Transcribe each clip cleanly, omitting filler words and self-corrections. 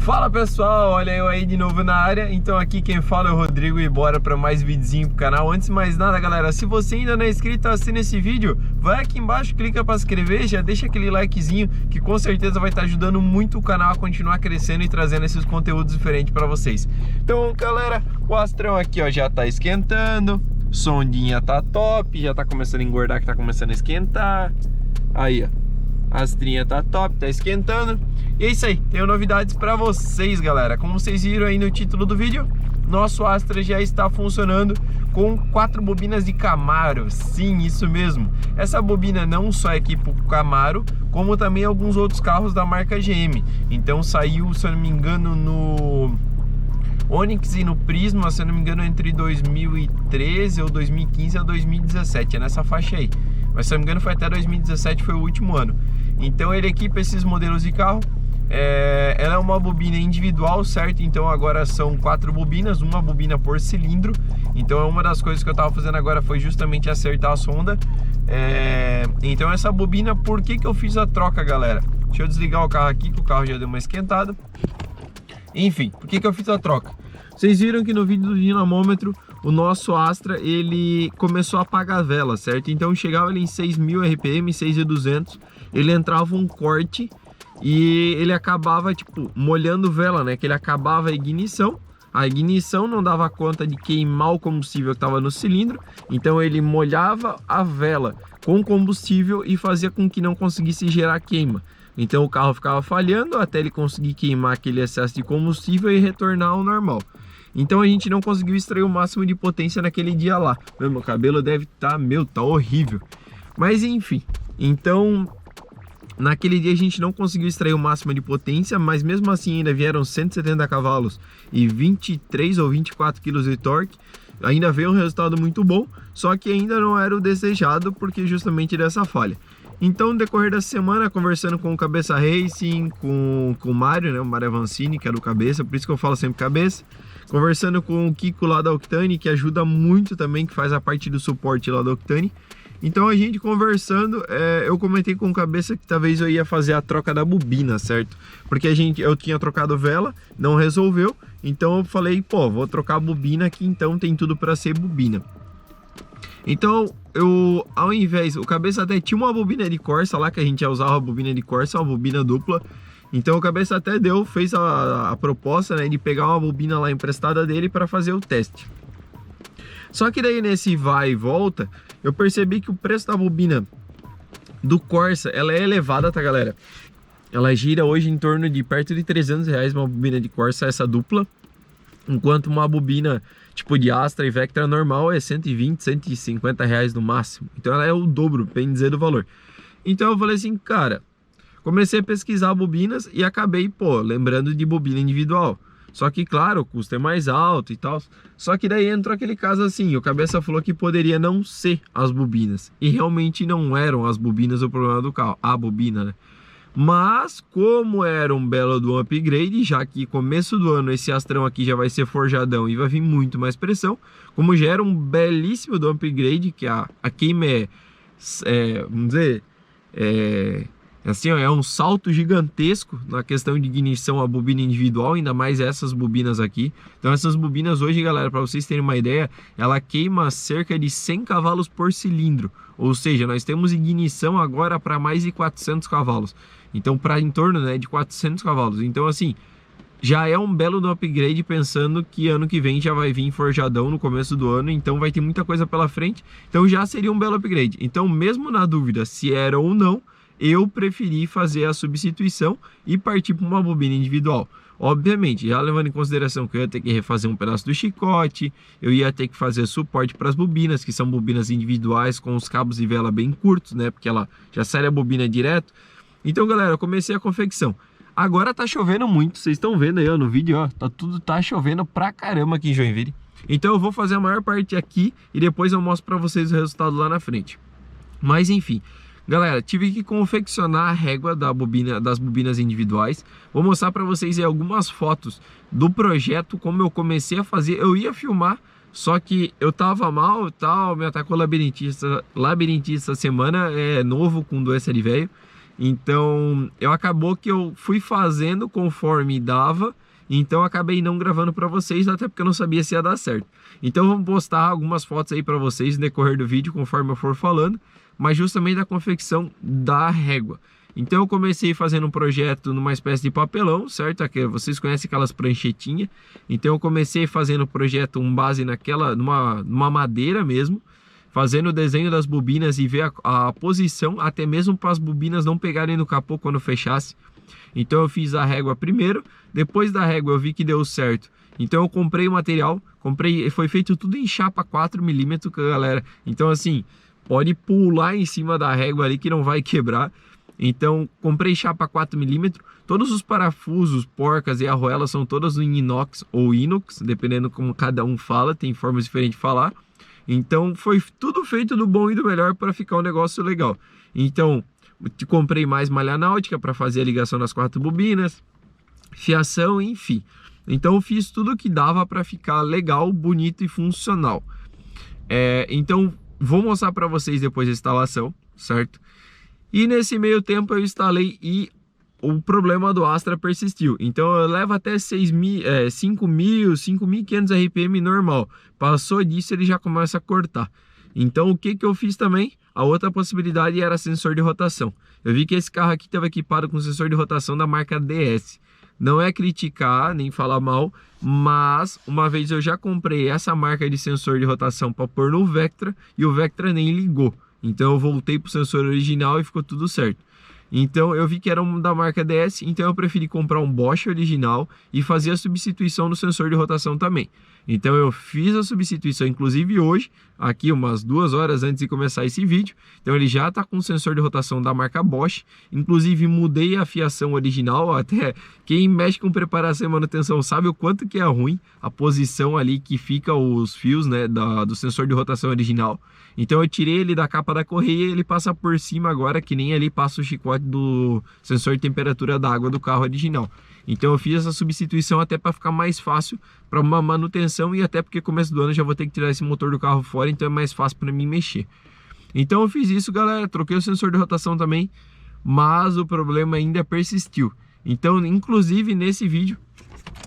Fala pessoal, olha eu aí de novo na área. Então aqui quem fala é o Rodrigo e bora para mais videozinho pro canal. Antes de mais nada galera, se você ainda não é inscrito, assina esse vídeo, vai aqui embaixo, clica para se inscrever, já deixa aquele likezinho que com certeza vai estar ajudando muito o canal a continuar crescendo e trazendo esses conteúdos diferentes para vocês. Então galera, o Astrão aqui ó, já tá esquentando, sondinha tá top, já tá começando a engordar, que tá começando a esquentar. Aí ó, a astrinha tá top, tá esquentando. E é isso aí, tenho novidades para vocês galera. Como vocês viram aí no título do vídeo, nosso Astra já está funcionando com 4 bobinas de Camaro. Sim, isso mesmo. Essa bobina não só é aqui pro Camaro, como também alguns outros carros da marca GM. Então saiu, se eu não me engano, no Onix e no Prisma, se eu não me engano, entre 2013 ou 2015 a 2017, é nessa faixa aí. Mas se eu não me engano foi até 2017, foi o último ano. Então ele equipa esses modelos de carro. Ela é uma bobina individual, certo? Então agora são 4 bobinas, uma bobina por cilindro. Então uma das coisas que eu tava fazendo agora foi justamente acertar a sonda. Então essa bobina, por que eu fiz a troca, galera? Deixa eu desligar o carro aqui, que o carro já deu uma esquentada. Enfim, por que eu fiz a troca? Vocês viram que no vídeo do dinamômetro o nosso Astra, ele começou a apagar a vela, certo? Então chegava ali em 6.000 RPM, 6.200, ele entrava um corte e ele acabava, tipo, molhando vela, né? Que ele acabava a ignição não dava conta de queimar o combustível que estava no cilindro, então ele molhava a vela com combustível e fazia com que não conseguisse gerar queima. Então o carro ficava falhando até ele conseguir queimar aquele excesso de combustível e retornar ao normal. Então a gente não conseguiu extrair o máximo de potência naquele dia lá. Meu cabelo deve estar, tá horrível. Mas enfim, então naquele dia a gente não conseguiu extrair o máximo de potência, mas mesmo assim ainda vieram 170 cavalos e 23 ou 24 kg de torque. Ainda veio um resultado muito bom, só que ainda não era o desejado porque justamente dessa falha. Então, no decorrer da semana, conversando com o Cabeça Racing, com o Mário, né, o Mário Avancini, que é do Cabeça, por isso que eu falo sempre Cabeça. Conversando com o Kiko lá da Octane, que ajuda muito também, que faz a parte do suporte lá da Octane. Então, a gente conversando, eu comentei com o Cabeça que talvez eu ia fazer a troca da bobina, certo? Porque eu tinha trocado vela, não resolveu. Então, eu falei, pô, vou trocar a bobina aqui, então tem tudo para ser bobina. Então, ao invés, o Cabeça até tinha uma bobina de Corsa lá, que a gente ia usar a bobina de Corsa, uma bobina dupla. Então o Cabeça até fez a proposta, né, de pegar uma bobina lá emprestada dele para fazer o teste. Só que daí nesse vai e volta, eu percebi que o preço da bobina do Corsa, ela é elevada, tá galera? Ela gira hoje em torno de perto de R$300 uma bobina de Corsa, essa dupla. Enquanto uma bobina tipo de Astra e Vectra normal é 120, 150 reais no máximo. Então ela é o dobro, bem dizer, do valor. Então eu falei assim, cara, comecei a pesquisar bobinas e acabei, pô, lembrando de bobina individual. Só que, claro, o custo é mais alto e tal. Só que daí entrou aquele caso assim, o Cabeça falou que poderia não ser as bobinas. E realmente não eram as bobinas o problema do carro, a bobina, né? Mas como era um belo do upgrade, já que começo do ano esse Astrão aqui já vai ser forjadão e vai vir muito mais pressão, como já era um belíssimo do upgrade, que a queima vamos dizer, assim, ó, é um salto gigantesco na questão de ignição a bobina individual, ainda mais essas bobinas aqui. Então essas bobinas hoje, galera, para vocês terem uma ideia, ela queima cerca de 100 cavalos por cilindro. Ou seja, nós temos ignição agora para mais de 400 cavalos. Então, para em torno, né, de 400 cavalos. Então, assim, já é um belo do upgrade, pensando que ano que vem já vai vir forjadão no começo do ano. Então, vai ter muita coisa pela frente. Então, já seria um belo upgrade. Então, mesmo na dúvida se era ou não, eu preferi fazer a substituição e partir para uma bobina individual. Obviamente, já levando em consideração que eu ia ter que refazer um pedaço do chicote, eu ia ter que fazer suporte para as bobinas, que são bobinas individuais com os cabos de vela bem curtos, né? Porque ela já sai a bobina direto. Então, galera, eu comecei a confecção. Agora tá chovendo muito, vocês estão vendo aí ó, no vídeo, ó, tá chovendo pra caramba aqui em Joinville. Então eu vou fazer a maior parte aqui e depois eu mostro para vocês o resultado lá na frente. Mas enfim, galera, tive que confeccionar a régua das bobinas individuais. Vou mostrar para vocês aí algumas fotos do projeto, como eu comecei a fazer. Eu ia filmar, só que eu tava mal e tal, me atacou labirintista. Labirintista essa semana, é novo, com doença de velho. Então, acabou que eu fui fazendo conforme dava, então acabei não gravando para vocês, até porque eu não sabia se ia dar certo. Então, vamos postar algumas fotos aí para vocês no decorrer do vídeo, conforme eu for falando, mas justamente da confecção da régua. Então, eu comecei fazendo um projeto numa espécie de papelão, certo? Aqui, vocês conhecem aquelas pranchetinhas. Então, eu comecei fazendo o projeto base numa madeira mesmo, fazendo o desenho das bobinas e ver a posição, até mesmo para as bobinas não pegarem no capô quando fechasse. Então eu fiz a régua primeiro, depois da régua eu vi que deu certo. Então eu comprei o material, foi feito tudo em chapa 4mm, galera. Então assim, pode pular em cima da régua ali que não vai quebrar. Então comprei chapa 4mm, todos os parafusos, porcas e arruelas são todas em inox ou inox, dependendo como cada um fala, tem formas diferentes de falar. Então foi tudo feito do bom e do melhor para ficar um negócio legal. Então comprei mais malha náutica para fazer a ligação das 4 bobinas, fiação, enfim. Então eu fiz tudo que dava para ficar legal, bonito e funcional. Então vou mostrar para vocês depois a instalação, certo? E nesse meio tempo eu instalei e o problema do Astra persistiu. Então eu levo até 5.500 RPM normal. Passou disso, ele já começa a cortar. Então o que eu fiz também? A outra possibilidade era sensor de rotação. Eu vi que esse carro aqui estava equipado com sensor de rotação da marca DS. Não é criticar, nem falar mal, mas uma vez eu já comprei essa marca de sensor de rotação para pôr no Vectra e o Vectra nem ligou. Então eu voltei para o sensor original e ficou tudo certo. Então eu vi que era um da marca DS, então eu preferi comprar um Bosch original e fazer a substituição do sensor de rotação também. Então eu fiz a substituição, inclusive hoje, aqui umas 2 horas antes de começar esse vídeo. Então ele já está com o sensor de rotação da marca Bosch. Inclusive mudei a fiação original, até quem mexe com preparação e manutenção sabe o quanto que é ruim a posição ali que fica os fios, né, do sensor de rotação original. Então eu tirei ele da capa da correia e ele passa por cima agora, que nem ali passa o chicote do sensor de temperatura da água do carro original. Então eu fiz essa substituição até para ficar mais fácil para uma manutenção e até porque começo do ano eu já vou ter que tirar esse motor do carro fora, então é mais fácil para mim mexer. Então eu fiz isso, galera, troquei o sensor de rotação também, mas o problema ainda persistiu. Então, inclusive nesse vídeo,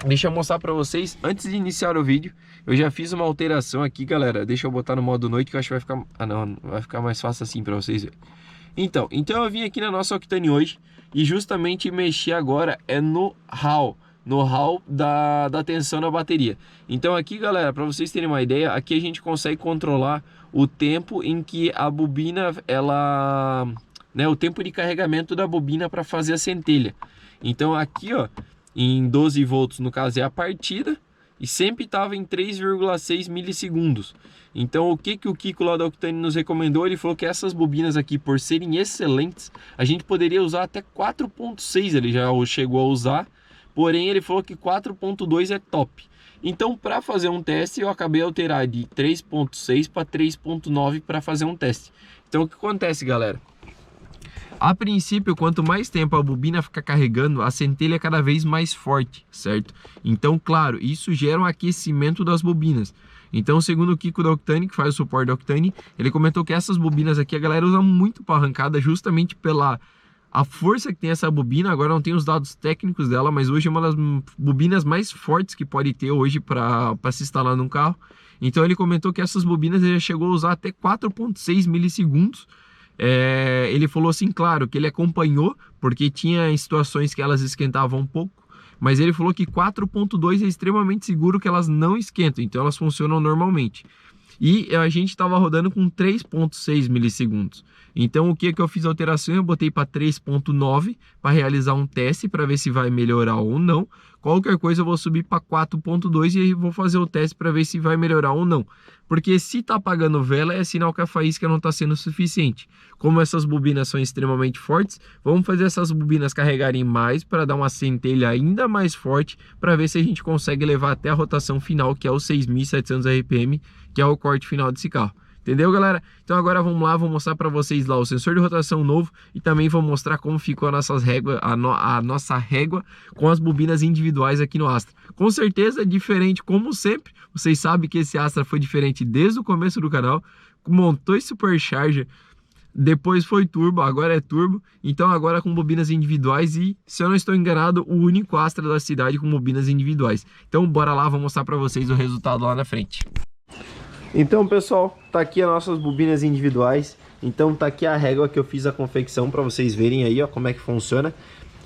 deixa eu mostrar para vocês, antes de iniciar o vídeo, eu já fiz uma alteração aqui, galera. Deixa eu botar no modo noite que eu acho que vai ficar... Ah não, vai ficar mais fácil assim para vocês verem. Então eu vim aqui na nossa Octane hoje e justamente mexi agora no hall da tensão na bateria. Então aqui, galera, para vocês terem uma ideia, aqui a gente consegue controlar o tempo em que a bobina, o tempo de carregamento da bobina para fazer a centelha. Então aqui, ó, em 12 volts, no caso é a partida, e sempre estava em 3,6 milissegundos. Então o que o Kiko lá da Octane nos recomendou? Ele falou que essas bobinas aqui, por serem excelentes, a gente poderia usar até 4.6, ele já chegou a usar, porém ele falou que 4.2 é top. Então para fazer um teste eu acabei alterar de 3.6 para 3.9 para fazer um teste. Então o que acontece, galera? A princípio, quanto mais tempo a bobina fica carregando, a centelha é cada vez mais forte, certo? Então, claro, isso gera um aquecimento das bobinas. Então, segundo o Kiko da Octane, que faz o suporte da Octane, ele comentou que essas bobinas aqui a galera usa muito para arrancada, justamente pela força que tem essa bobina. Agora não tem os dados técnicos dela, mas hoje é uma das bobinas mais fortes que pode ter hoje para se instalar num carro. Então ele comentou que essas bobinas ele já chegou a usar até 4.6 milissegundos. Ele falou assim, claro, que ele acompanhou, porque tinha situações que elas esquentavam um pouco, mas ele falou que 4.2 é extremamente seguro que elas não esquentam, então elas funcionam normalmente. E a gente estava rodando com 3.6 milissegundos. Então o que eu fiz a alteração? Eu botei para 3.9 para realizar um teste para ver se vai melhorar ou não. Qualquer coisa eu vou subir para 4.2 e aí vou fazer o teste para ver se vai melhorar ou não. Porque se tá apagando vela é sinal que a faísca não está sendo suficiente. Como essas bobinas são extremamente fortes, vamos fazer essas bobinas carregarem mais para dar uma centelha ainda mais forte para ver se a gente consegue levar até a rotação final, que é os 6.700 RPM, que é o corte final desse carro. Entendeu, galera? Então agora vamos lá, vou mostrar para vocês lá o sensor de rotação novo e também vou mostrar como ficou a nossa régua com as bobinas individuais aqui no Astra. Com certeza diferente, como sempre. Vocês sabem que esse Astra foi diferente desde o começo do canal. Montou esse Supercharger depois foi turbo, agora é turbo, então agora com bobinas individuais e, se eu não estou enganado, o único Astra da cidade com bobinas individuais. Então bora lá, vou mostrar para vocês o resultado lá na frente. Então pessoal, tá aqui as nossas bobinas individuais. Então tá aqui a régua que eu fiz a confecção para vocês verem aí, ó, como é que funciona.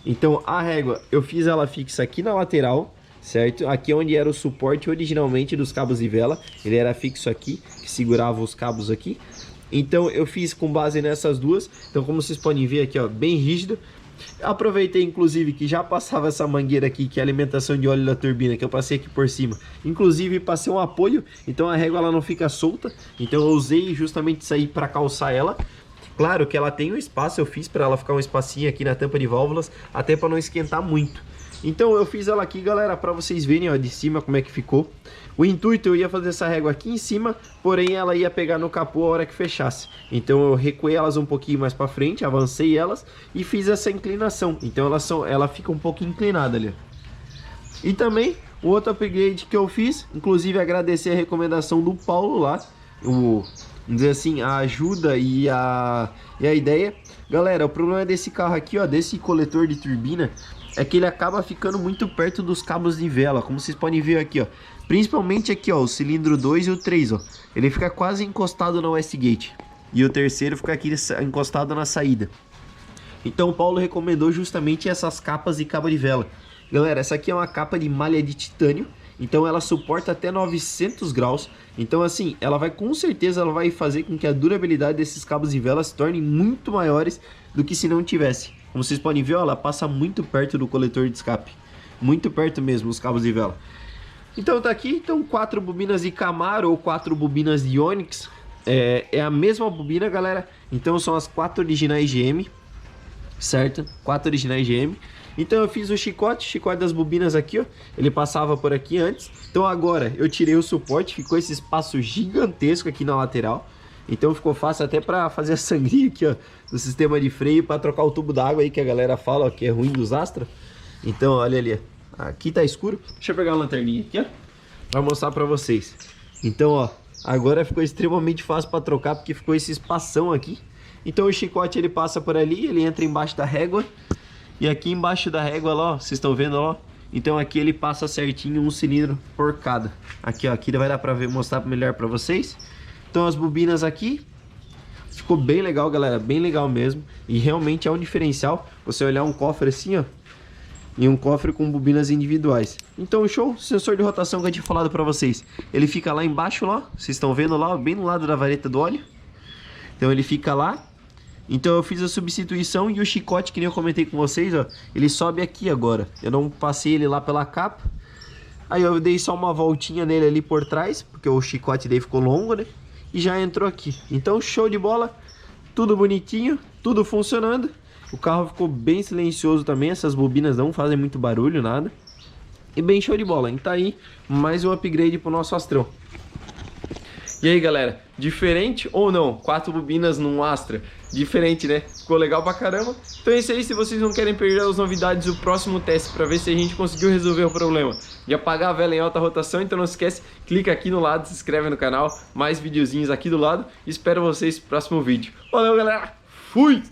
Então a régua, eu fiz ela fixa aqui na lateral, certo? Aqui onde era o suporte originalmente dos cabos de vela, ele era fixo aqui, que segurava os cabos aqui. Então eu fiz com base nessas duas. Então como vocês podem ver aqui, ó, bem rígido. Aproveitei inclusive que já passava essa mangueira aqui, que é a alimentação de óleo da turbina, que eu passei aqui por cima. Inclusive passei um apoio, então a régua ela não fica solta. Então eu usei justamente isso aí para calçar ela. Claro que ela tem um espaço, eu fiz para ela ficar um espacinho aqui na tampa de válvulas, até para não esquentar muito. Então eu fiz ela aqui, galera, para vocês verem, ó, de cima como é que ficou. O intuito, eu ia fazer essa régua aqui em cima, porém ela ia pegar no capô a hora que fechasse. Então eu recuei elas um pouquinho mais para frente, avancei elas e fiz essa inclinação. Então ela fica um pouco inclinada ali. E também o outro upgrade que eu fiz, inclusive agradecer a recomendação do Paulo lá, vamos dizer assim, a ajuda e a ideia. Galera, o problema desse carro aqui, ó, desse coletor de turbina, é que ele acaba ficando muito perto dos cabos de vela, como vocês podem ver aqui, ó. Principalmente aqui, ó, o cilindro 2 e o 3, ó. Ele fica quase encostado na Westgate. E o terceiro fica aqui encostado na saída. Então o Paulo recomendou justamente essas capas de cabo de vela. Galera, essa aqui é uma capa de malha de titânio. Então ela suporta até 900 graus. Então assim, ela vai com certeza ela vai fazer com que a durabilidade desses cabos de vela se torne muito maiores do que se não tivesse. Como vocês podem ver, ó, ela passa muito perto do coletor de escape. Muito perto mesmo os cabos de vela. Então tá aqui, então 4 bobinas de Camaro ou 4 bobinas de Onix. É a mesma bobina, galera. Então são as 4 originais GM, certo? 4 originais GM. Então eu fiz o chicote das bobinas aqui, ó. Ele passava por aqui antes. Então agora eu tirei o suporte, ficou esse espaço gigantesco aqui na lateral. Então ficou fácil até para fazer a sangria aqui, ó, do sistema de freio, para trocar o tubo d'água aí que a galera fala, ó, que é ruim dos Astra. Então olha ali, ó. Aqui tá escuro. Deixa eu pegar uma lanterninha aqui, ó, pra mostrar pra vocês. Então, ó, agora ficou extremamente fácil pra trocar, porque ficou esse espação aqui. Então o chicote ele passa por ali, ele entra embaixo da régua. E aqui embaixo da régua, ó, vocês estão vendo, ó. Então aqui ele passa certinho um cilindro por cada. Aqui, ó, aqui vai dar pra ver, mostrar melhor pra vocês. Então as bobinas aqui. Ficou bem legal, galera, bem legal mesmo. E realmente é um diferencial você olhar um cofre assim, ó, e um cofre com bobinas individuais. Então show, o sensor de rotação que eu tinha falado para vocês, ele fica lá embaixo, lá, vocês estão vendo lá, bem no lado da vareta do óleo. Então ele fica lá. Então eu fiz a substituição e o chicote, que nem eu comentei com vocês, ó, ele sobe aqui agora. Eu não passei ele lá pela capa. Aí eu dei só uma voltinha nele ali por trás, porque o chicote daí ficou longo, né? E já entrou aqui. Então show de bola, tudo bonitinho, tudo funcionando. O carro ficou bem silencioso também, essas bobinas não fazem muito barulho, nada. E bem show de bola, então tá aí mais um upgrade pro nosso Astrão. E aí galera, diferente ou não? 4 bobinas num Astra, diferente né? Ficou legal pra caramba. Então é isso aí, se vocês não querem perder as novidades do próximo teste pra ver se a gente conseguiu resolver o problema de apagar a vela em alta rotação, então não esquece, clica aqui no lado, se inscreve no canal, mais videozinhos aqui do lado. Espero vocês no próximo vídeo. Valeu galera, fui!